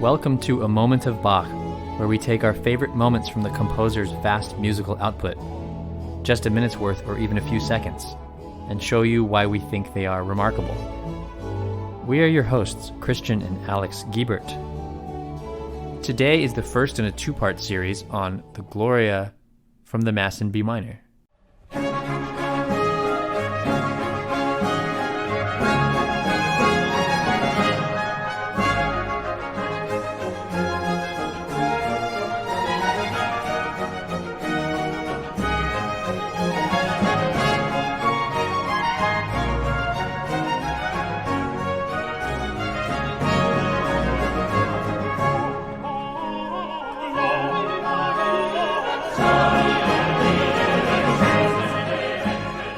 Welcome to A Moment of Bach, where we take our favorite moments from the composer's vast musical output, just a minute's worth or even a few seconds, and show you why we think they are remarkable. We are your hosts, Christian and Alex Giebert. Today is the first in a two-part series on the Gloria from the Mass in B minor.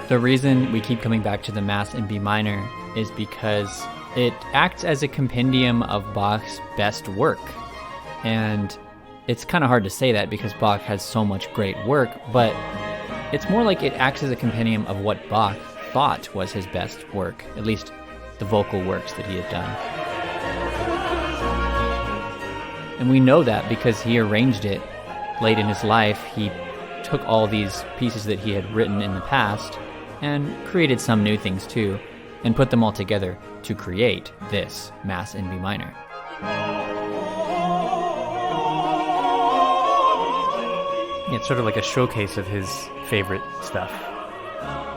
The reason we keep coming back to the Mass in B minor is because it acts as a compendium of Bach's best work. And it's kind of hard to say that because Bach has so much great work, but it's more like it acts as a compendium of what Bach thought was his best work, at least the vocal works that he had done. And we know that because he arranged it late in his life. He took all these pieces that he had written in the past and created some new things too, and put them all together to create this Mass in B minor. It's sort of like a showcase of his favorite stuff.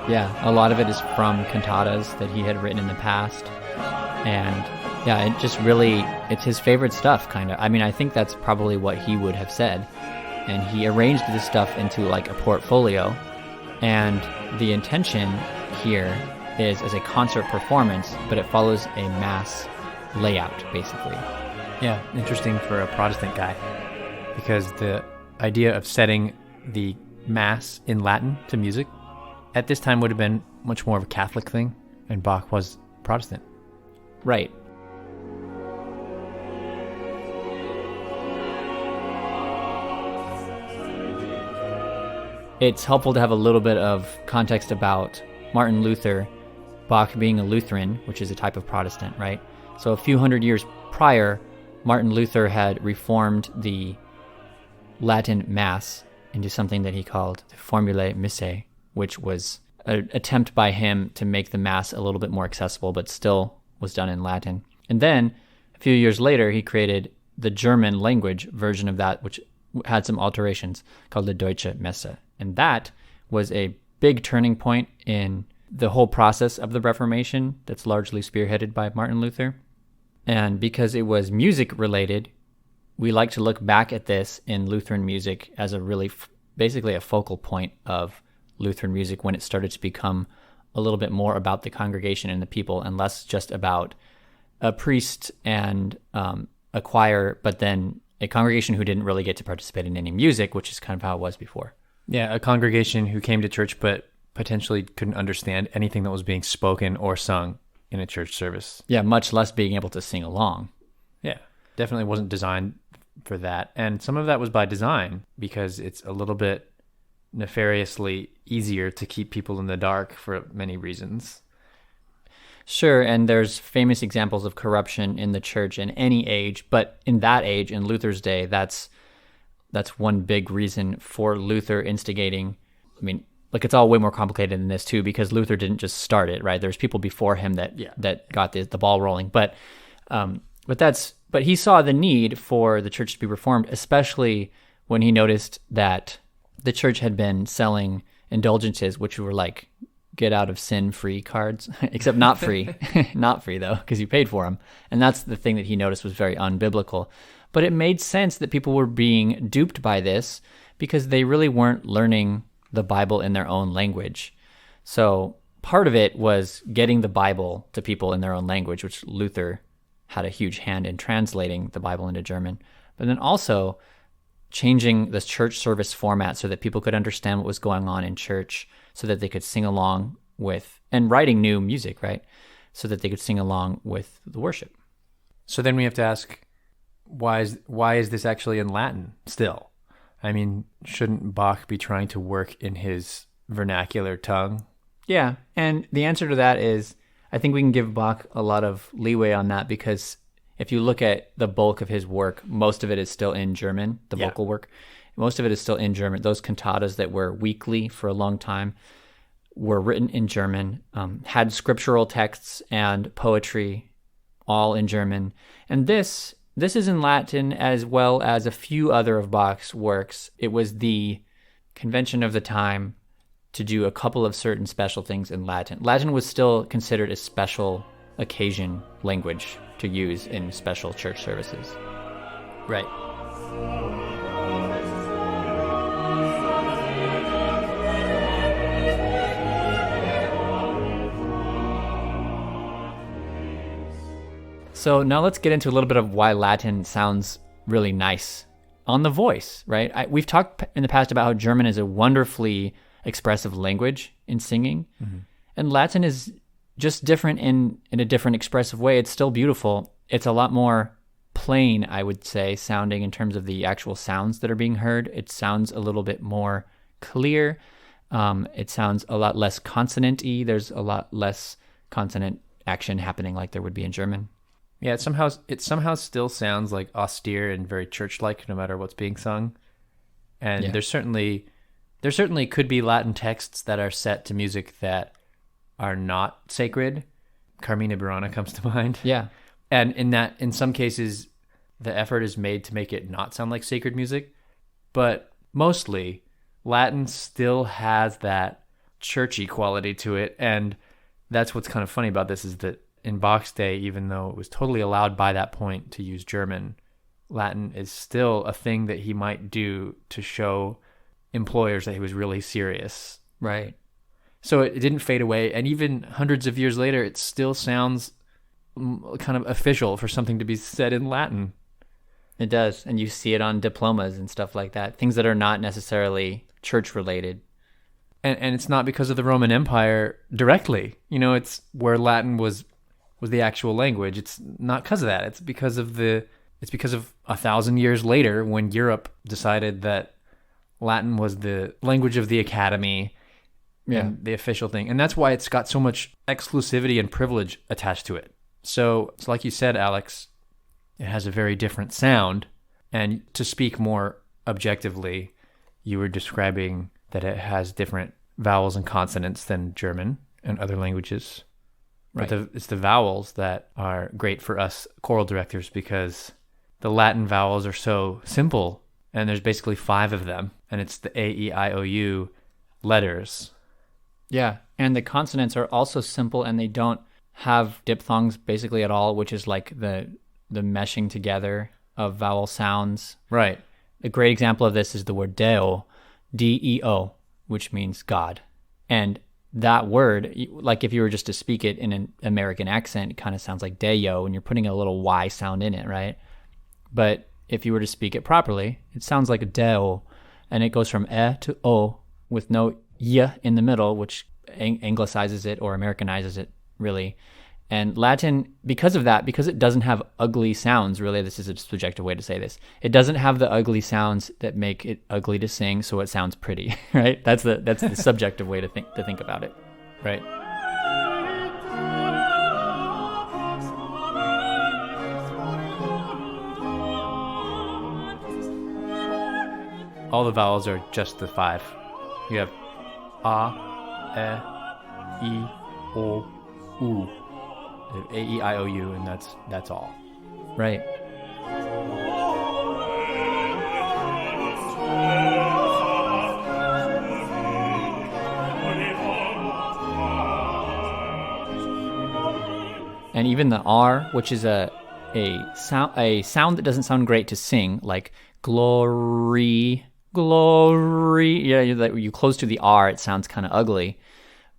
Yeah, a lot of it is from cantatas that he had written in the past, and yeah, it just really, it's his favorite stuff, kind of. I mean, I think that's probably what he would have said, and he arranged this stuff into like a portfolio. And the intention here is as a concert performance, but it follows a Mass layout, basically. Yeah, interesting for a Protestant guy, because the idea of setting the Mass in Latin to music at this time would have been much more of a Catholic thing, and Bach was Protestant. Right. It's helpful to have a little bit of context about Martin Luther, Bach being a Lutheran, which is a type of Protestant, right? So a few hundred years prior, Martin Luther had reformed the Latin Mass into something that he called the Formulae Missae, which was an attempt by him to make the Mass a little bit more accessible, but still was done in Latin. And then, a few years later, he created the German language version of that, which had some alterations, called the Deutsche Messe. And that was a big turning point in the whole process of the Reformation that's largely spearheaded by Martin Luther. And because it was music related, we like to look back at this in Lutheran music as a really, basically a focal point of Lutheran music when it started to become a little bit more about the congregation and the people and less just about a priest and a choir, but then a congregation who didn't really get to participate in any music, which is kind of how it was before. Yeah, a congregation who came to church but potentially couldn't understand anything that was being spoken or sung in a church service. Yeah, much less being able to sing along. Yeah, definitely wasn't designed for that. And some of that was by design because it's a little bit nefariously easier to keep people in the dark for many reasons. Sure, and there's famous examples of corruption in the church in any age, but in that age, in Luther's day, that's one big reason for Luther instigating. I mean, like, it's all way more complicated than this too, because Luther didn't just start it, right? There's people before him that got the ball rolling, but he saw the need for the church to be reformed, especially when he noticed that the church had been selling indulgences, which were like get out of sin free cards, except not free, not free though, because you paid for them, and that's the thing that he noticed was very unbiblical. But it made sense that people were being duped by this because they really weren't learning the Bible in their own language. So part of it was getting the Bible to people in their own language, which Luther had a huge hand in translating the Bible into German. But then also changing the church service format so that people could understand what was going on in church, so that they could sing along with, and writing new music, right? So that they could sing along with the worship. So then we have to ask, why is this actually in Latin still? I mean, shouldn't Bach be trying to work in his vernacular tongue? Yeah, and the answer to that is, I think we can give Bach a lot of leeway on that because If you look at the bulk of his work, most of it is still in German, the vocal work. Most of it is still in German. Those cantatas that were weekly for a long time were written in German, had scriptural texts and poetry all in German. And this is in Latin as well as a few other of Bach's works. It was the convention of the time to do a couple of certain special things in Latin. Latin was still considered a special occasion language to use in special church services. Right. So now let's get into a little bit of why Latin sounds really nice on the voice, right? We've talked in the past about how German is a wonderfully expressive language in singing, and Latin is just different in a different expressive way. It's still beautiful. It's a lot more plain, I would say, sounding in terms of the actual sounds that are being heard. It sounds a little bit more clear. It sounds a lot less consonant-y. There's a lot less consonant action happening like there would be in German. Yeah, it somehow still sounds like austere and very church-like, no matter what's being sung. And there certainly could be Latin texts that are set to music that are not sacred. Carmina Burana comes to mind. Yeah, and in some cases, the effort is made to make it not sound like sacred music, but mostly Latin still has that churchy quality to it, and that's what's kind of funny about this is that in Bach's day, even though it was totally allowed by that point to use German, Latin is still a thing that he might do to show employers that he was really serious. right. So it didn't fade away, and even hundreds of years later, it still sounds kind of official for something to be said in Latin. It does, and you see it on diplomas and stuff like that, things that are not necessarily church-related. And it's not because of the Roman Empire directly. It's where Latin was the actual language. It's not because of that. It's because of 1,000 years later when Europe decided that Latin was the language of the academy and the official thing. And that's why it's got so much exclusivity and privilege attached to it. So it's like you said, Alex, it has a very different sound. And to speak more objectively, you were describing that it has different vowels and consonants than German and other languages. Right. But it's the vowels that are great for us choral directors because the Latin vowels are so simple, and there's basically 5 of them, and it's the A, E, I, O, U letters. Yeah, and the consonants are also simple, and they don't have diphthongs basically at all, which is like the meshing together of vowel sounds. Right. A great example of this is the word Deo, D-E-O, which means God. And that word, like if you were just to speak it in an American accent, it kind of sounds like Deo, and you're putting a little Y sound in it, right? But if you were to speak it properly, it sounds like a Deo, and it goes from E to O with no Y in the middle, which anglicizes it or Americanizes it, really. And Latin, because of that, because it doesn't have ugly sounds, really, this is a subjective way to say this, it doesn't have the ugly sounds that make it ugly to sing, so it sounds pretty, right? That's the subjective way to think about it. Right. All the vowels are just the 5. You have A, E, I, O, U. A, E, I, O, U, and that's all. Right. And even the R, which is a sound that doesn't sound great to sing, like glory. Yeah, you close to the R, it sounds kind of ugly.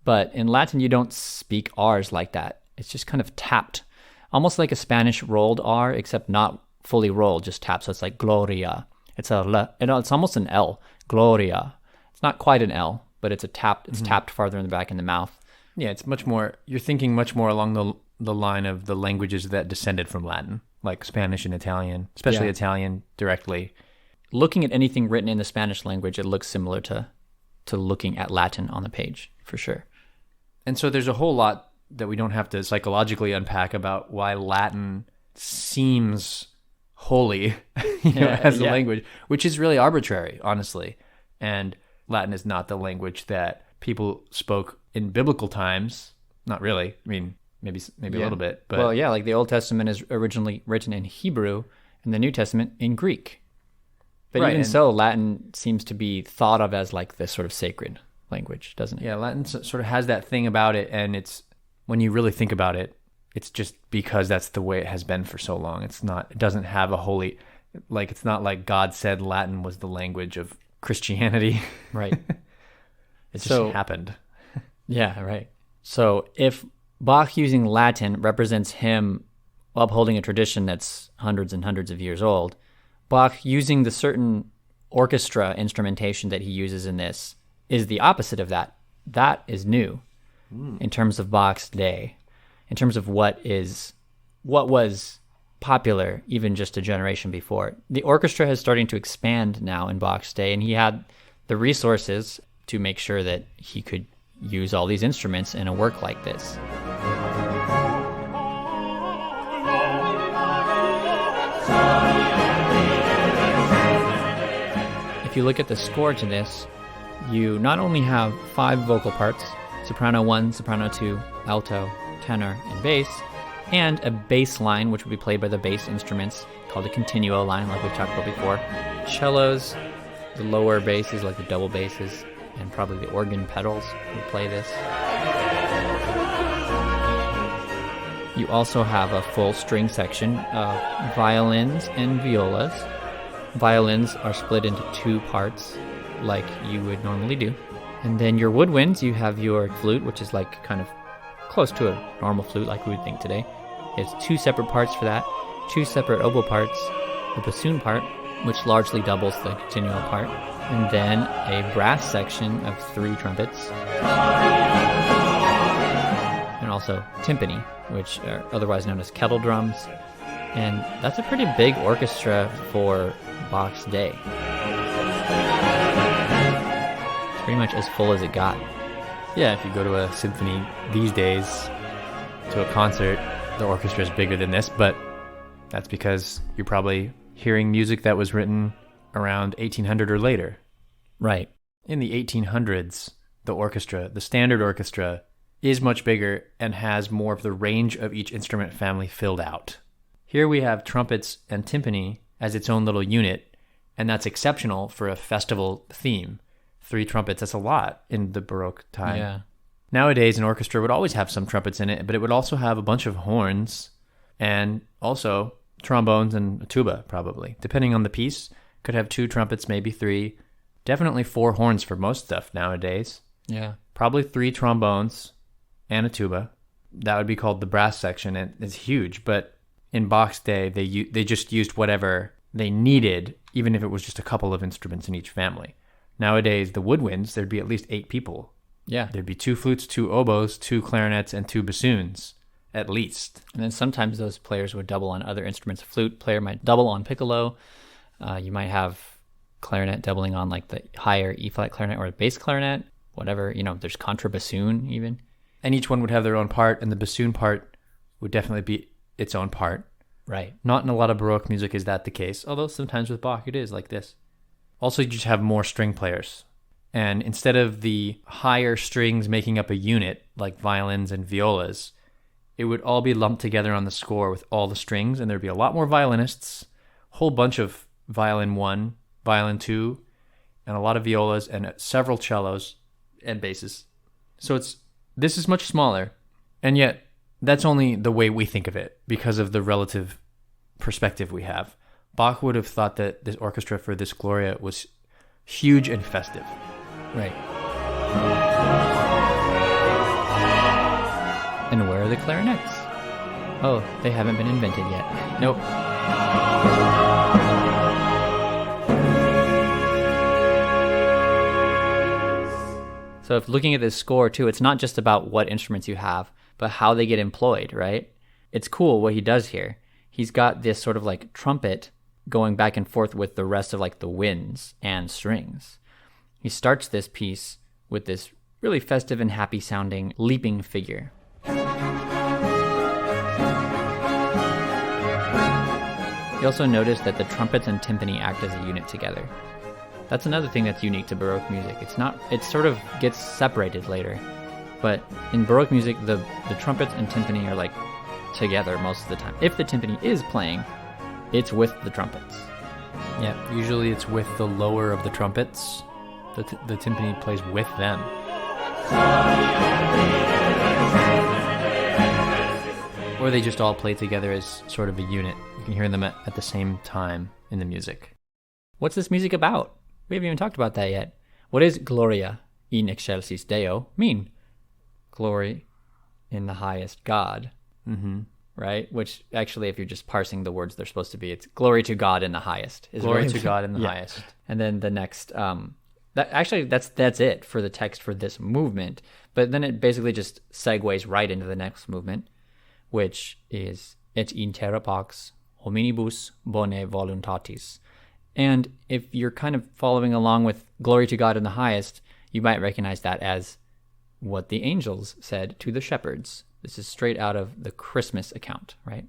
But in Latin, you don't speak R's like that. It's just kind of tapped, almost like a Spanish rolled R, except not fully rolled, just tapped. So it's like Gloria. It's a L, it's almost an L. Gloria. It's not quite an L, but it's a tap. It's tapped farther in the back in the mouth. Yeah, it's much more. You're thinking much more along the line of the languages that descended from Latin, like Spanish and Italian, especially Italian directly. Looking at anything written in the Spanish language, it looks similar to looking at Latin on the page, for sure. And so there's a whole lot that we don't have to psychologically unpack about why Latin seems holy, as a language, which is really arbitrary, honestly. And Latin is not the language that people spoke in biblical times. Not really. I mean, maybe a little bit. But well, yeah, like the Old Testament is originally written in Hebrew and the New Testament in Greek. But right, even so, Latin seems to be thought of as like this sort of sacred language, doesn't it? Yeah, Latin sort of has that thing about it, and it's, when you really think about it, it's just because that's the way it has been for so long. It doesn't have a holy, like, it's not like God said Latin was the language of Christianity. Right. It just happened. Yeah, right. So if Bach using Latin represents him upholding a tradition that's hundreds and hundreds of years old, Bach using the certain orchestra instrumentation that he uses in this is the opposite of that. That is new in terms of Bach's day, in terms of what was popular even just a generation before. The orchestra is starting to expand now in Bach's day, and he had the resources to make sure that he could use all these instruments in a work like this. If you look at the score to this, you not only have 5 vocal parts, soprano 1, soprano 2, alto, tenor, and bass, and a bass line, which will be played by the bass instruments, called a continuo line, like we've talked about before. Cellos, the lower basses, like the double basses, and probably the organ pedals would play this. You also have a full string section of violins and violas. Violins are split into 2 parts, like you would normally do. And then your woodwinds, you have your flute, which is like kind of close to a normal flute like we would think today. It's 2 separate parts for that, 2 separate oboe parts, a bassoon part, which largely doubles the continuo part, and then a brass section of 3 trumpets, and also timpani, which are otherwise known as kettle drums. And that's a pretty big orchestra for Bach's day. It's pretty much as full as it got. Yeah, if you go to a symphony these days, to a concert, the orchestra is bigger than this, but that's because you're probably hearing music that was written around 1800 or later. Right. In the 1800s, the standard orchestra, is much bigger and has more of the range of each instrument family filled out. Here we have trumpets and timpani as its own little unit, and that's exceptional for a festival theme. 3 trumpets, that's a lot in the Baroque time. Yeah. Nowadays, an orchestra would always have some trumpets in it, but it would also have a bunch of horns and also trombones and a tuba, probably. Depending on the piece, could have 2 trumpets, maybe 3. Definitely 4 horns for most stuff nowadays. Yeah. Probably 3 trombones and a tuba. That would be called the brass section, and it's huge. But in Bach's day, they just used whatever they needed, even if it was just a couple of instruments in each family. Nowadays, the woodwinds, there'd be at least 8 people. Yeah. There'd be 2 flutes, 2 oboes, 2 clarinets, and 2 bassoons, at least. And then sometimes those players would double on other instruments. A flute player might double on piccolo. You might have clarinet doubling on like the higher E-flat clarinet or bass clarinet, whatever. There's contrabassoon even. And each one would have their own part, and the bassoon part would definitely be its own part. Right. Not in a lot of Baroque music is that the case, although sometimes with Bach it is like this. Also, you just have more string players. And instead of the higher strings making up a unit, like violins and violas, it would all be lumped together on the score with all the strings, and there'd be a lot more violinists, a whole bunch of violin 1, violin 2, and a lot of violas, and several cellos and basses. So this is much smaller, and yet that's only the way we think of it because of the relative perspective we have. Bach would have thought that this orchestra for this Gloria was huge and festive. Right. And where are the clarinets? Oh, they haven't been invented yet. Nope. So if looking at this score too, it's not just about what instruments you have, but how they get employed, right? It's cool what he does here. He's got this sort of like trumpet going back and forth with the rest of like the winds and strings. He starts this piece with this really festive and happy sounding leaping figure. You also notice that the trumpets and timpani act as a unit together. That's another thing that's unique to Baroque music. It sort of gets separated later. But in Baroque music, the trumpets and timpani are like together most of the time. If the timpani is playing, it's with the trumpets. Yeah, usually it's with the lower of the trumpets. The timpani plays with them. Or they just all play together as sort of a unit. You can hear them at the same time in the music. What's this music about? We haven't even talked about that yet. What does Gloria in excelsis Deo mean? Glory in the highest God. Mm-hmm. Right? Which actually, if you're just parsing the words they're supposed to be, it's glory to God in the highest. Glory to God in the highest. And then the next, that's it for the text for this movement. But then it basically just segues right into the next movement, which is et in terra pax hominibus bone voluntatis. And if you're kind of following along with glory to God in the highest, you might recognize that as what the angels said to the shepherds. This is straight out of the Christmas account, right?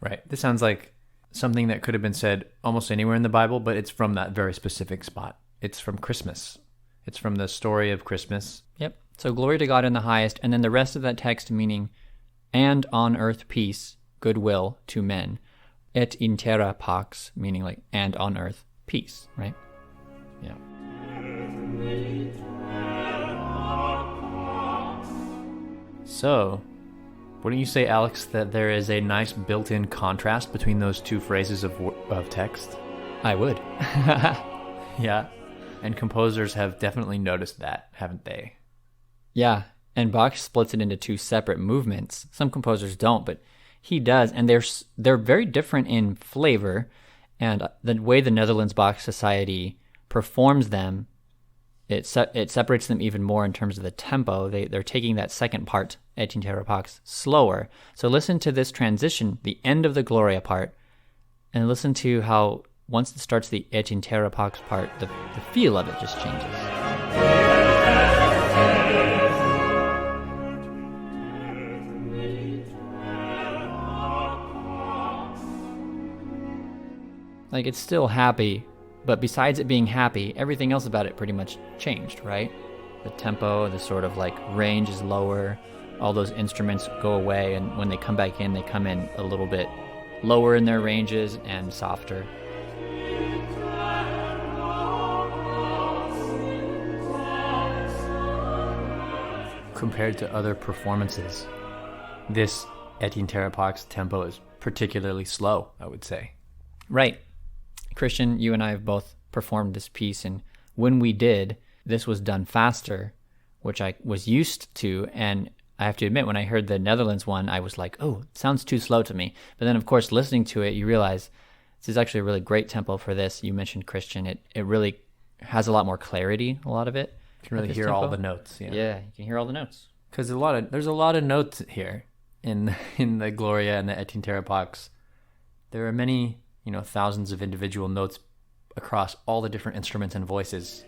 Right. This sounds like something that could have been said almost anywhere in the Bible, but it's from that very specific spot. It's from Christmas. It's from the story of Christmas. Yep. So glory to God in the highest, and then the rest of that text meaning, and on earth peace, goodwill to men. Et in terra pax, meaning like, and on earth peace, right? Yeah. So, wouldn't you say, Alex, that there is a nice built-in contrast between those two phrases of text? I would. Yeah. And composers have definitely noticed that, haven't they? Yeah. And Bach splits it into two separate movements. Some composers don't, but he does. And they're very different in flavor. And the way the Netherlands Bach Society performs them, it separates them even more in terms of the tempo. They're taking that second part, Et in terra pax, slower. So listen to this transition, the end of the Gloria part, and listen to how once it starts the Et in terra pax part, the feel of it just changes. Like, it's still happy, but besides it being happy, everything else about it pretty much changed, right? The tempo, the sort of like range is lower, all those instruments go away, and when they come back in, they come in a little bit lower in their ranges and softer. Compared to other performances, this Et in terra pax tempo is particularly slow, I would say. Right. Christian, you and I have both performed this piece, and when we did, this was done faster, which I was used to, and I have to admit, when I heard the Netherlands one, I was like, oh, it sounds too slow to me. But then, of course, listening to it, you realize this is actually a really great tempo for this. You mentioned Christian. It really has a lot more clarity, a lot of it. You can really hear all the notes. Yeah, you can hear all the notes. Because there's a lot of notes here in the Gloria and the Et in terra pax. There are many, thousands of individual notes across all the different instruments and voices.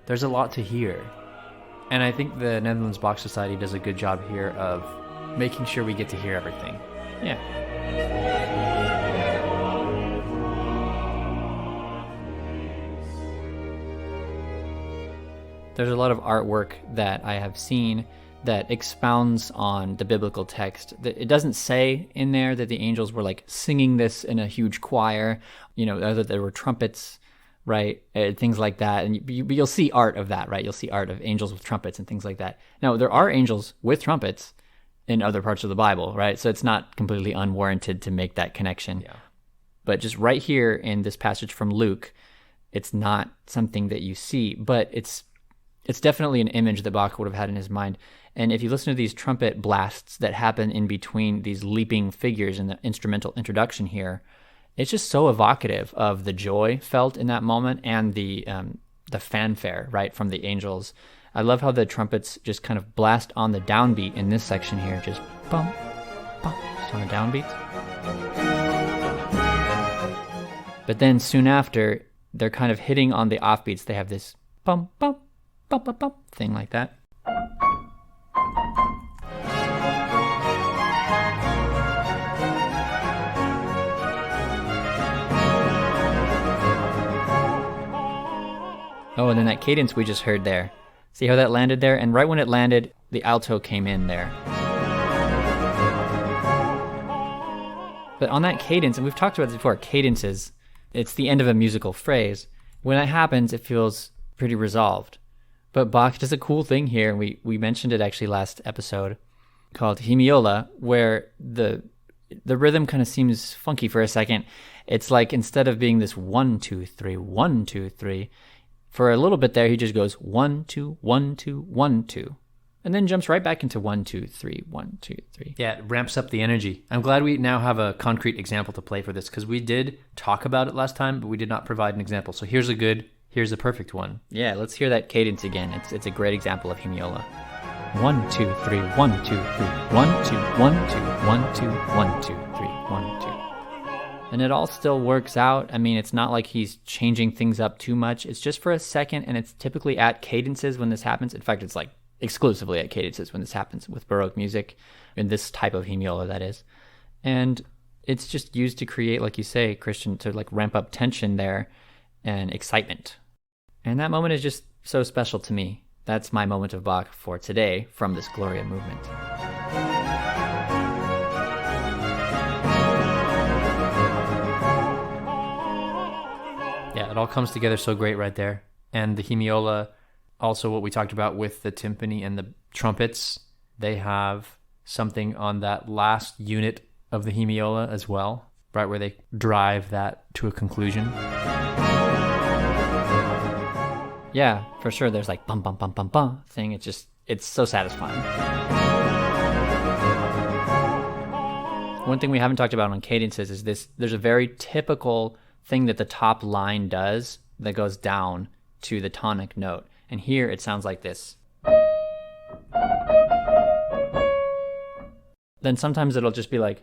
There's a lot to hear. And I think the Netherlands Bach Society does a good job here of making sure we get to hear everything. Yeah. There's a lot of artwork that I have seen that expounds on the biblical text. It doesn't say in there that the angels were like singing this in a huge choir, that there were trumpets, right? Things like that. And you'll see art of that, right? You'll see art of angels with trumpets and things like that. Now, there are angels with trumpets in other parts of the Bible, right? So it's not completely unwarranted to make that connection. Yeah. But just right here in this passage from Luke, it's not something that you see, but it's definitely an image that Bach would have had in his mind. And if you listen to these trumpet blasts that happen in between these leaping figures in the instrumental introduction here, it's just so evocative of the joy felt in that moment and the fanfare, right, from the angels. I love how the trumpets just kind of blast on the downbeat in this section here, just bum, bum, just on the downbeats. But then soon after, they're kind of hitting on the offbeats. They have this bum, bum, bum, bum, bum thing like that. Oh, and then that cadence we just heard there. See how that landed there? And right when it landed, the alto came in there. But on that cadence, and we've talked about this before, cadences, it's the end of a musical phrase. When that happens, it feels pretty resolved. But Bach does a cool thing here, and we mentioned it actually last episode, called hemiola, where the rhythm kind of seems funky for a second. It's like instead of being this 1, 2, 3, 1, 2, 3, for a little bit there, he just goes 1, 2, 1, 2, 1, 2. And then jumps right back into 1, 2, 3, 1, 2, 3. Yeah, it ramps up the energy. I'm glad we now have a concrete example to play for this, because we did talk about it last time, but we did not provide an example. So here's a perfect one. Yeah, let's hear that cadence again. It's a great example of hemiola. 1, 2, 3, 1, 2, 3, 1, 2, 1, 2, 1, 2, 1, 2, 3, 1, 2. And it all still works out. I mean, it's not like he's changing things up too much. It's just for a second, and it's typically at cadences when this happens. In fact, it's like exclusively at cadences when this happens with Baroque music, in this type of hemiola, that is. And it's just used to create, like you say, Christian, to like ramp up tension there and excitement. And that moment is just so special to me. That's my moment of Bach for today from this Gloria movement. Yeah, it all comes together so great right there. And the hemiola, also what we talked about with the timpani and the trumpets, they have something on that last unit of the hemiola as well, right where they drive that to a conclusion. Yeah, for sure. There's like bum bum bum bum bum thing. It's so satisfying. One thing we haven't talked about on cadences is this. There's a very typical thing that the top line does that goes down to the tonic note. And here it sounds like this. Then sometimes it'll just be like,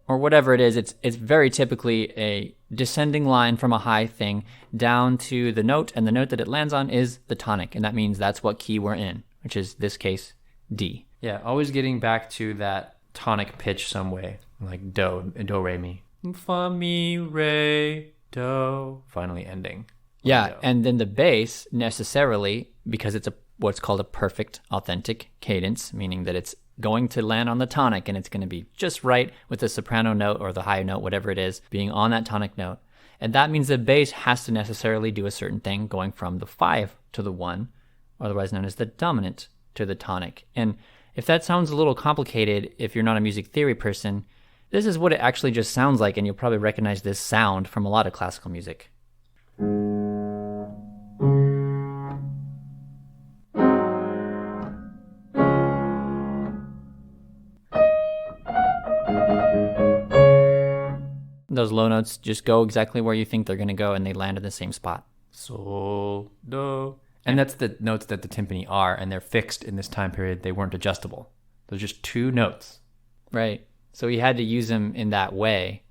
or whatever it is. It's very typically a descending line from a high thing down to the note, and the note that it lands on is the tonic, and that means that's what key we're in, which is this case D. Yeah, always getting back to that tonic pitch some way, like do, re, mi. Fa, mi, re, do, finally ending. Yeah, and then the bass necessarily, because it's what's called a perfect authentic cadence, meaning that it's going to land on the tonic and it's going to be just right with the soprano note or the high note, whatever it is, being on that tonic note. And that means the bass has to necessarily do a certain thing, going from the 5 to the 1, otherwise known as the dominant, to the tonic. And if that sounds a little complicated, if you're not a music theory person, this is what it actually just sounds like, and you'll probably recognize this sound from a lot of classical music. Those low notes just go exactly where you think they're going to go, and they land in the same spot. Sol, do. And that's the notes that the timpani are, and they're fixed in this time period. They weren't adjustable. They're just two notes. Right. So he had to use them in that way.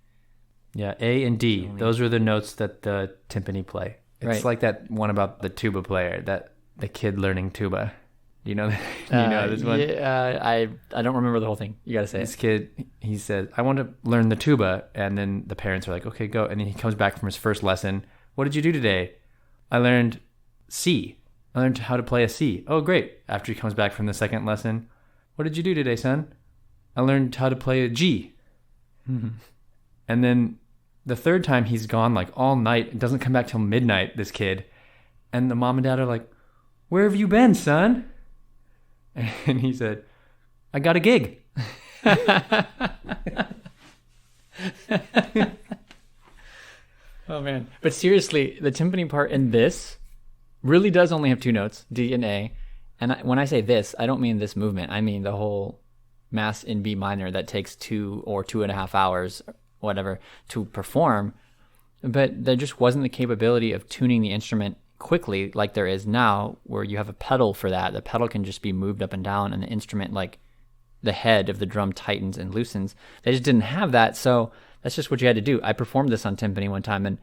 Yeah, A and D. Those are the notes that the timpani play. It's like that one about the tuba player, that the kid learning tuba. Do you know that? Do you know this one? Yeah, I don't remember the whole thing. You got to say this kid, he said, I want to learn the tuba. And then the parents are like, okay, go. And then he comes back from his first lesson. What did you do today? I learned C. I learned how to play a C. Oh, great. After he comes back from the second lesson, what did you do today, son? I learned how to play a G. And then the third time he's gone like all night. It doesn't come back till midnight, this kid. And the mom and dad are like, where have you been, son? And he said, I got a gig. Oh, man. But seriously, the timpani part in this really does only have two notes, D and A. And when I say this, I don't mean this movement. I mean the whole Mass in B minor that takes 2 or 2.5 hours, whatever, to perform. But there just wasn't the capability of tuning the instrument quickly like there is now, where you have a pedal for that. The pedal can just be moved up and down, and the instrument, like the head of the drum, tightens and loosens. They just didn't have that, so that's just what you had to do. I performed this on timpani one time, and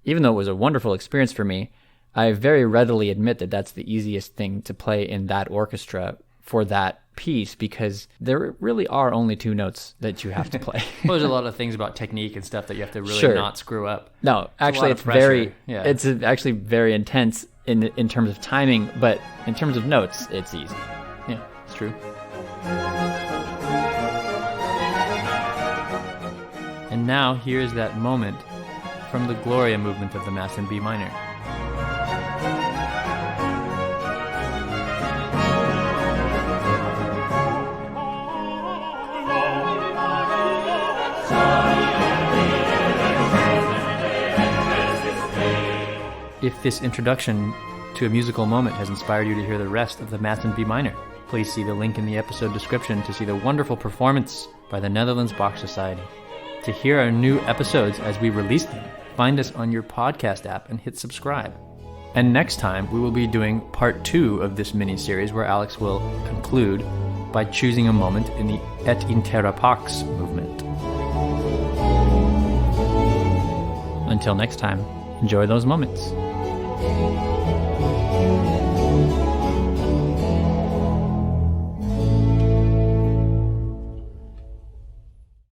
even though it was a wonderful experience for me, I very readily admit that that's the easiest thing to play in that orchestra for that piece, because there really are only 2 notes that you have to play. Well, there's a lot of things about technique and stuff that you have to really Sure. not screw up. No, actually, It's a lot of pressure. it's actually very intense in terms of timing, but in terms of notes, it's easy. Yeah, it's true. And now here is that moment from the Gloria movement of the Mass in B minor. If this introduction to a musical moment has inspired you to hear the rest of the Mass in B minor, please see the link in the episode description to see the wonderful performance by the Netherlands Bach Society. To hear our new episodes as we release them, find us on your podcast app and hit subscribe. And next time, we will be doing part 2 of this mini-series, where Alex will conclude by choosing a moment in the Et in terra pax movement. Until next time, enjoy those moments.